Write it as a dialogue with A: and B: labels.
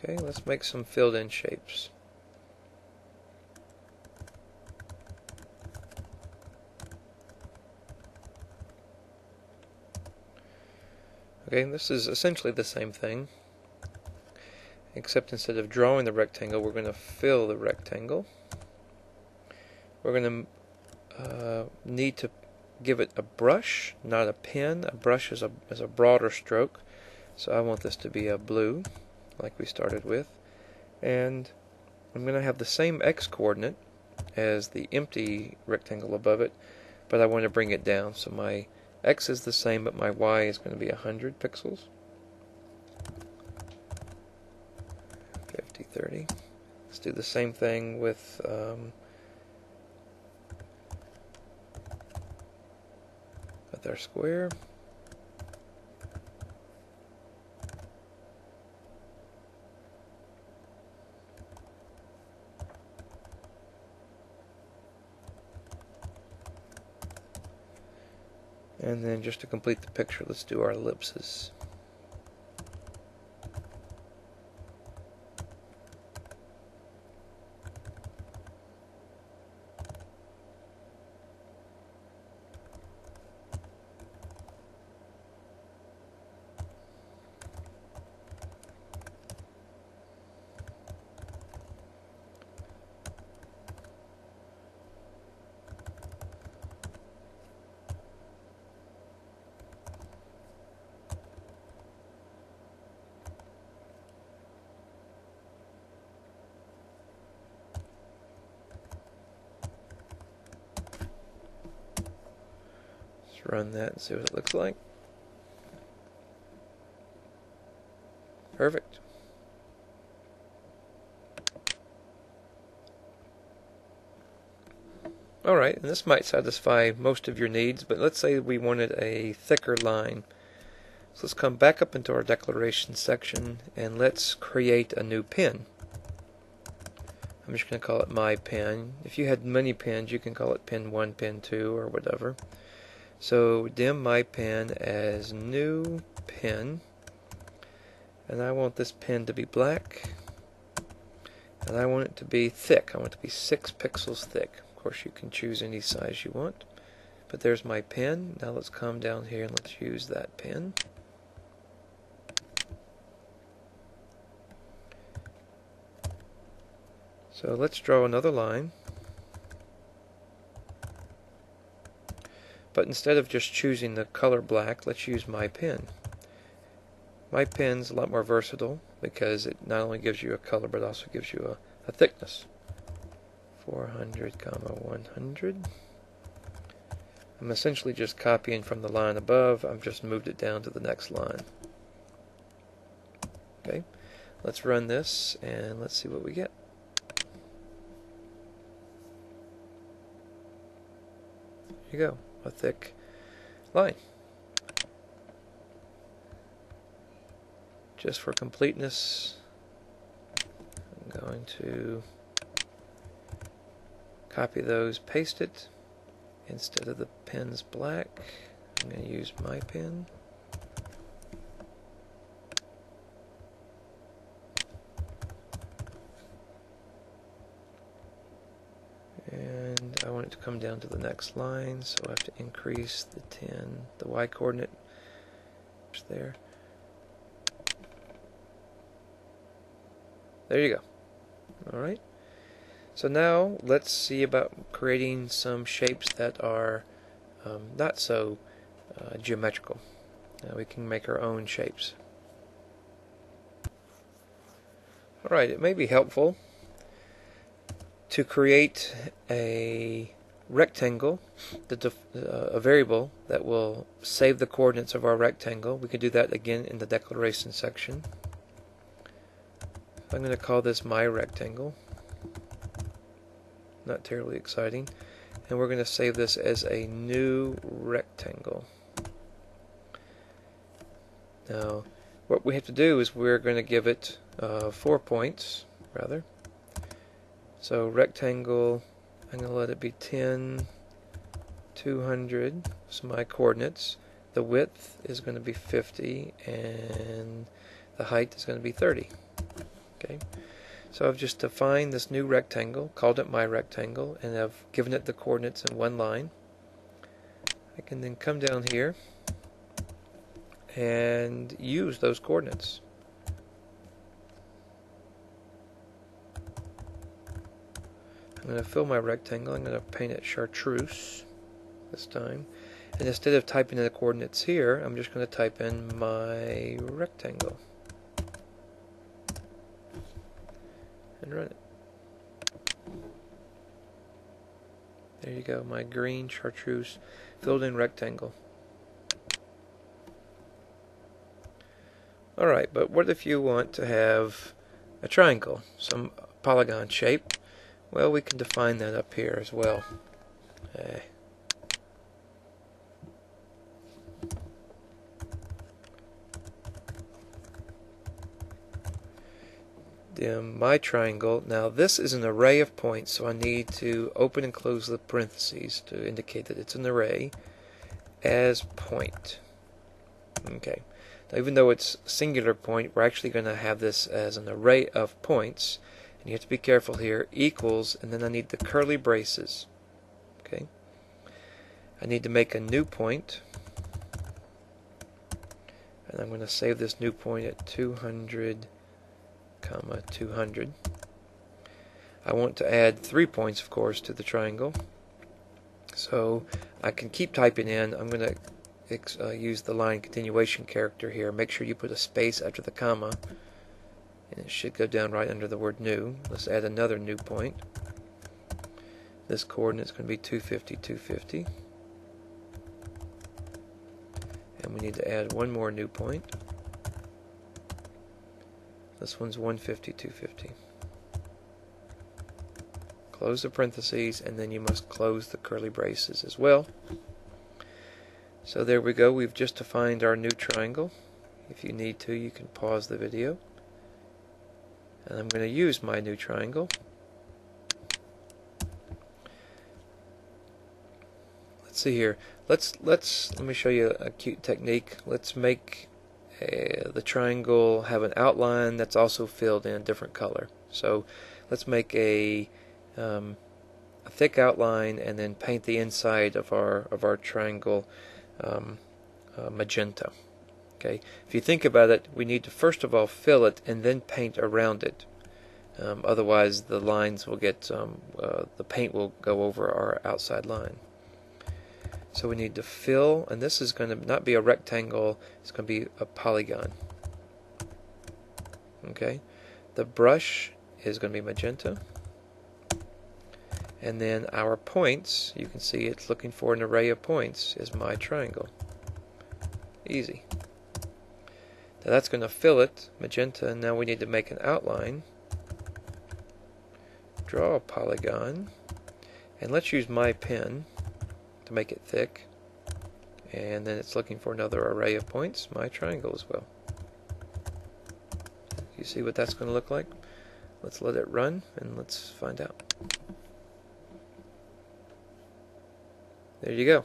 A: Okay, let's make some filled-in shapes. Okay, this is essentially the same thing, except instead of drawing the rectangle, we're going to fill the rectangle. We're going to need to give it a brush, not a pen. A brush is a broader stroke, so I want this to be a blue, like we started with. And I'm going to have the same x-coordinate as the empty rectangle above it, but I want to bring it down. So my x is the same, but my y is going to be 100 pixels. 50, 30. Let's do the same thing with our square. And then just to complete the picture, let's do our ellipses. Run that and see what it looks like. Perfect. Alright, and this might satisfy most of your needs, but let's say we wanted a thicker line. So let's come back up into our declaration section and let's create a new pen. I'm just going to call it my pen. If you had many pens, you can call it pen 1, pen 2, or whatever. So dim my pen as new pen, and I want this pen to be black, and I want it to be thick. I want it to be 6 pixels thick. Of course, you can choose any size you want, but there's my pen. Now let's come down here and let's use that pen. So let's draw another line. But instead of just choosing the color black, let's use my pen. My pen's a lot more versatile because it not only gives you a color but also gives you a thickness. 400, 100. I'm essentially just copying from the line above. I've just moved it down to the next line. Okay, let's run this and let's see what we get. There you go. A thick line. Just for completeness, I'm going to copy those, paste it. Instead of the pen's black, I'm going to use my pen. And I want it to come down to the next line, so I have to increase the 10, the y coordinate there. There you go. Alright. So now let's see about creating some shapes that are not so geometrical. We can make our own shapes. Alright, it may be helpful to create a rectangle, a variable that will save the coordinates of our rectangle. We can do that again in the declaration section. I'm going to call this my rectangle. Not terribly exciting. And we're going to save this as a new rectangle. Now, what we have to do is we're going to give it 4 points, rather. So rectangle, I'm going to let it be 10, 200, so my coordinates. The width is going to be 50, and the height is going to be 30. Okay, so I've just defined this new rectangle, called it my rectangle, and I've given it the coordinates in one line. I can then come down here and use those coordinates. I'm going to fill my rectangle. I'm going to paint it chartreuse this time. And instead of typing in the coordinates here, I'm just going to type in my rectangle. And run it. There you go, my green chartreuse filled in rectangle. Alright, but what if you want to have a triangle, some polygon shape? Well, we can define that up here as well. My triangle, now this is an array of points, so I need to open and close the parentheses to indicate that it's an array as point. Okay, now even though it's singular point, we're actually going to have this as an array of points, and you have to be careful here, equals, and then I need the curly braces. Okay, I need to make a new point, and I'm going to save this new point at 200, 200. I want to add 3 points, of course, to the triangle. So I can keep typing in. I'm going to use the line continuation character here. Make sure you put a space after the comma, and it should go down right under the word new. Let's add another new point. This coordinate is going to be 250, 250. And we need to add one more new point. This one's 150, 250. Close the parentheses, and then you must close the curly braces as well. So there we go. We've just defined our new triangle. If you need to, you can pause the video. And I'm going to use my new triangle. Let's see here. Let me show you a cute technique. Let's make the triangle have an outline that's also filled in a different color. So let's make a thick outline and then paint the inside of our triangle magenta. Okay. If you think about it, we need to first of all fill it and then paint around it. Otherwise, the lines will get the paint will go over our outside line. So we need to fill, and this is going to not be a rectangle, it's going to be a polygon. Okay, the brush is going to be magenta, and then our points, you can see it's looking for an array of points, is my triangle. Easy. Now that's going to fill it, magenta, and now we need to make an outline. Draw a polygon, and let's use my pen to make it thick, and then it's looking for another array of points, my triangle as well. You see what that's going to look like? Let's let it run and let's find out. There you go.